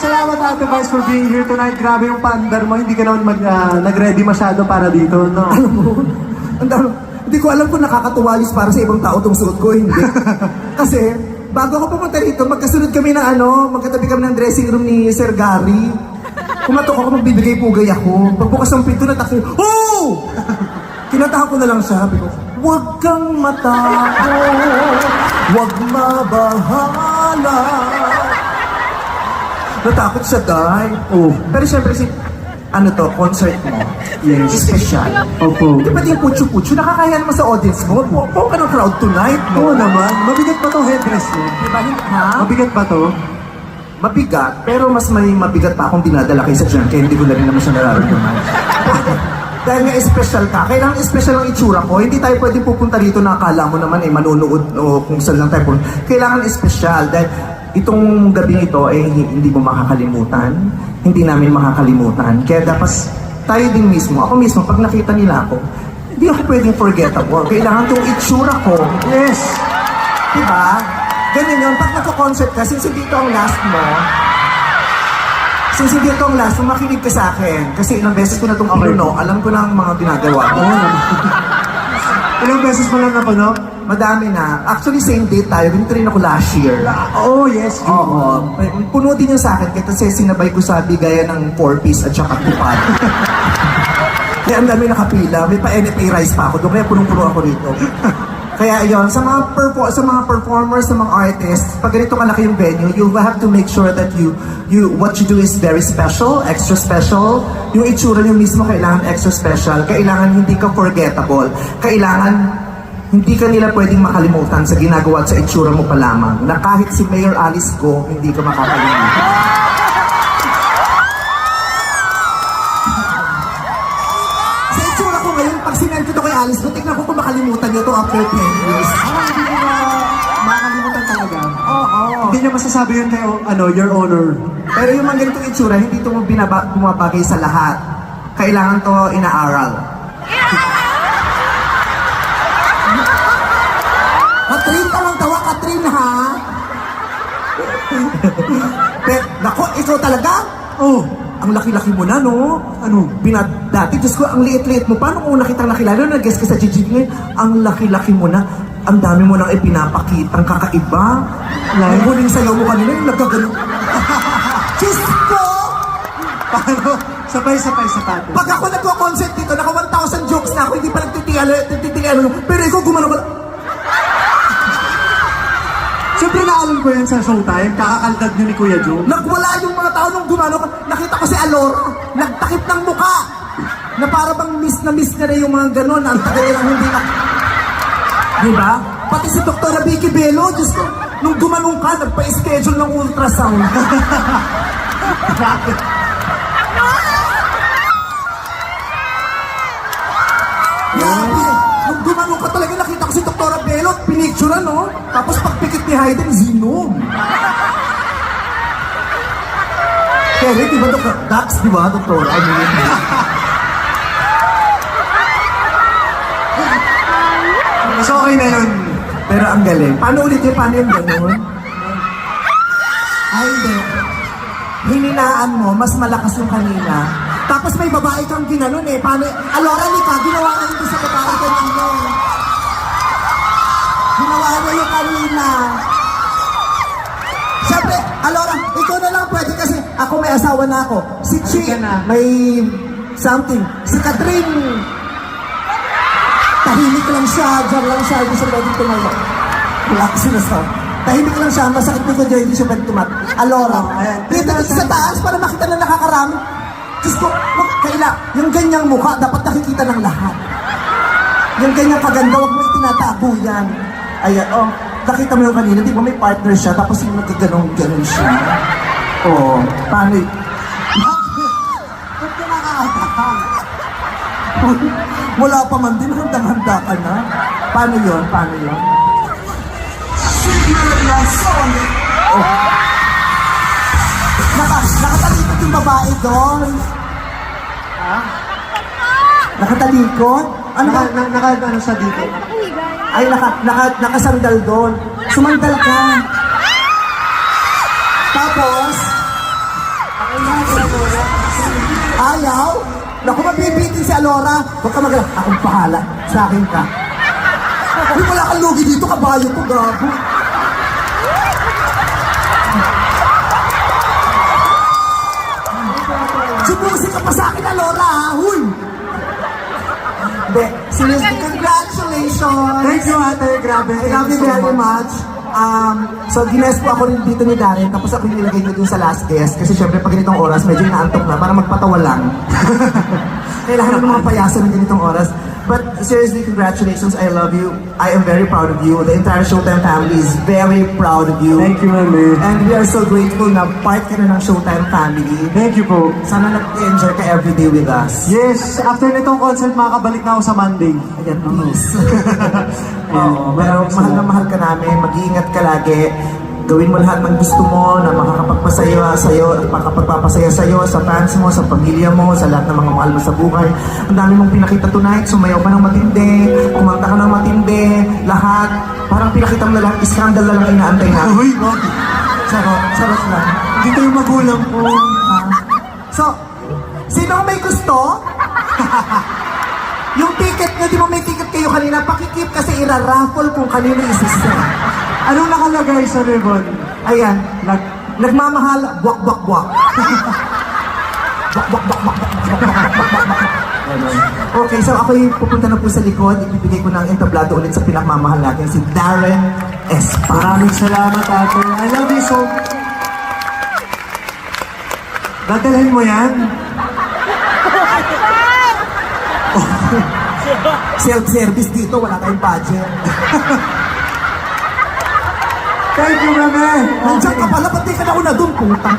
salamat Ate Vice for being here tonight. Grabe yung paandar mo. Hindi ka naman nag-ready masyado para dito, no? Alam mo, ang dami, hindi ko alam kung nakakatuwalis para sa ibang tao itong suot ko, hindi. Kasi, bago ako pumunta dito, magkasunod kami ng magkatabi kami ng dressing room ni Sir Gary. Kumatok ako, magbibigay pugay ako. Pagbukas ng pinto, natakot. Oh! Kinatahan ko na lang siya. Sabi ko, huwag kang matakot, huwag mabahala. Natakot siya, Day. Oh. Pero syempre, concert mo. Yes. Special. Opo. Hindi ba yung putyo-putyo? Nakakaya naman sa audience mo. Buo ka ng crowd tonight, Oo no? naman. Mabigat ba to headdress mo? Diba, ha? Mabigat ba to? Mabigat, pero mas may mabigat pa akong dinadala kaysa dyan, kaya hindi ko na rin naman siya nararamdaman. Dahil nga special ka, kailangan special ang itsura ko. Hindi tayo pwedeng pupunta dito na akala mo naman manonood o kung saan lang tayo pupunta. Kailangan special dahil itong gabi ito hindi mo makakalimutan. Hindi namin makakalimutan. Kaya dapat tayo din mismo, ako mismo, pag nakita nila ako, hindi ako pwedeng forgettable. Kailangan itong itsura ko. Yes! Diba? Ganun yun. Pag nagko-concert ka, since hindi ito ang last mo, makinig ka sa akin. Kasi ilang beses ko na itong pinuno, alam ko na ang mga ginagawa mo. Ilang beses mo lang napano? Madami na. Actually, same date tayo. Ganito rin ako last year. Oh, yes. Oo. Puno din yung sa akin kasi sinabay ko sa bigayan ng 4-piece at saka tupad. Kaya ang dami nakapila. May pa-NFA rice pa ako doon. Kaya punong-puno ako rito. Kaya yun, sa mga performers, sa mga artists, pag ganito kalaki yung venue, you have to make sure that what you do is very special, extra special. Yung itsura nyo mismo kailangan extra special. Kailangan hindi ka forgettable. Kailangan hindi ka nila pwedeng makalimutan sa ginagawa at sa itsura mo pa lamang. Na kahit si Mayor Alice Go, hindi ka makakalimutan. Sa itsura ko ngayon, pag sinend ko to kay Alice Go, tignan ko kung makalimutan nyo to after 10 years. Hindi ko na makakalimutan talaga. Oo. Hindi niya masasabi yun kay your honor. Pero yung mga ganitong itsura, hindi ito bumabagay sa lahat. Kailangan to inaaral. Katrin ka lang tawa, Katrin ha? Pero, nako, ikaw talaga? Oh, Ang laki-laki mo na, no? ano? Dati, Diyos ko, ang liit-liit mo. Paano kung nakitang nakilala? Nag-guess ka sa Gigi ngayon, ang laki-laki mo na. Ang dami mo nang ipinapakitang kakaiba. Yung huling sayaw mo kanina, yung nagkagano. Diyos ko! Paano? Sabay-sabay sa tato. Pag ako nagko-concert dito, naka 1,000 jokes na ako, hindi pa nagtitigilan. Pero ikaw gumano ba? Siyempre naalam ko yan sa showtime. Kakakaldad niyo ni Kuya Joe. Nagwala yung mga tao nung gumano. Nakita ko si Alora, nagtakip ng mukha. Na para bang miss na yung mga ganon. Ang tagal lang hindi na. Diba? Pati si Dr. Vicky Bello, Diyos ko, nung gumanong ka, nagpa-schedule ng ultrasound. Grabe. Nung gumanong ka talaga, nakita ko si Dr. Bello, pinicture no? Tapos pagpikit ni Hayden, Zinom. Kaya, di ba, Dax, di ba, Dr. I mean, Mas okay na yun. pero ang galing. Paano ulit yun? Paano yung gano'n? Ay, hindi. Hininaan mo, mas malakas yung kanina. Tapos may babae kang ginanon eh. Paano? Alora, Lika, ginawa ka rin sa babae kanina. Ginawa mo yung kanina. Siyempre, Alora, ikaw na lang pwede kasi ako may asawa na ako. Si Chi, Halika na. may something. Si Catherine, tahimik lang siya, dyan lang siya, hindi siya pwede tumayo. Wala ko sinasabi. Tahimik lang siya, masakit ko dyan, hindi siya pwede tumayo. Alora, dito sa taas para makita na nakakarami. Diyos ko, yung ganyang mukha, dapat nakikita ng lahat. Yung ganyang kaganda, huwag mo itinatago yan. Ayan, nakita mo yung kanina, di ba may partner siya, tapos yung nagkaganong-ganon siya. Oo, paano yun? Ba't ka nakakatakang? Wala pa man din, handang-handa ka na. Paano yun? Paano yun? Oh. Nakatalikod yung babae doon. Ha? Nakatalikod? Ano ba? Ano sa dito? Ay, nakasandal doon. Sumandal ka. Tapos, Ayaw? Naku, mabibitin si Alora. Huwag ka mag- akong pahala. Sa akin ka. Uy, wala kang lugi dito, kabayo ko, gago. Sumusi ka pa sa akin, Alora, ha? Huy! Hindi, seriously, congratulations! Thank you, ate. Grabe. I love you so very much. So, gines po ako rin dito ni Darren, tapos ako nilagay ko dun sa last guest. Kasi syempre, pag ganitong oras, medyo inaantok na, para magpatawa lang. Kailangan ng mga payaso ng ganitong oras. But seriously, congratulations. I love you. I am very proud of you. The entire Showtime family is very proud of you. Thank you, mami. And we are so grateful na part ka na ng Showtime family. Thank you po. Sana nag-enjoy ka everyday with us. Yes, after nitong concert, makakabalik na ako sa Monday. Ayan, please. Oo, Pero mahal na mahal ka namin, mag-iingat ka lagi. Gawin mo lahat ng gusto mo na makakapagpasaya sa'yo at makakapagpapasaya sa'yo, sa fans mo, sa pamilya mo, sa lahat ng mga mahal mo sa buhay. Ang dami mong pinakita tonight, sumayaw ka ng matindi, kumanta ka ng matindi, lahat. Parang pinakita mo na lahat, iskandal na lang inaantay na. Uy, no. Sarot lang. Dito yung magulang ko. So, sino may gusto? Yung ticket nyo, di ba may ticket kayo kanina? Pakikip kasi ira-raffle kung kanino isisa. Anong nakalagay sa ribbon? Ayan, nagmamahal, buwak, buwak, buwak. Buwak, buwak, buwak, buwak, buwak, buwak, buwak, buwak, buwak. Okay, so ako'y pupunta na po sa likod. Ibibigay ko ng entablado ulit sa pinakmamahal natin, si Darren Espa. Maraming salamat, ate. I love you so. Dadalhin mo yan? Self-service dito, wala tayong budget. Thank you, mami. Nandiyan ka pala, ba't di ka na una doon, puta?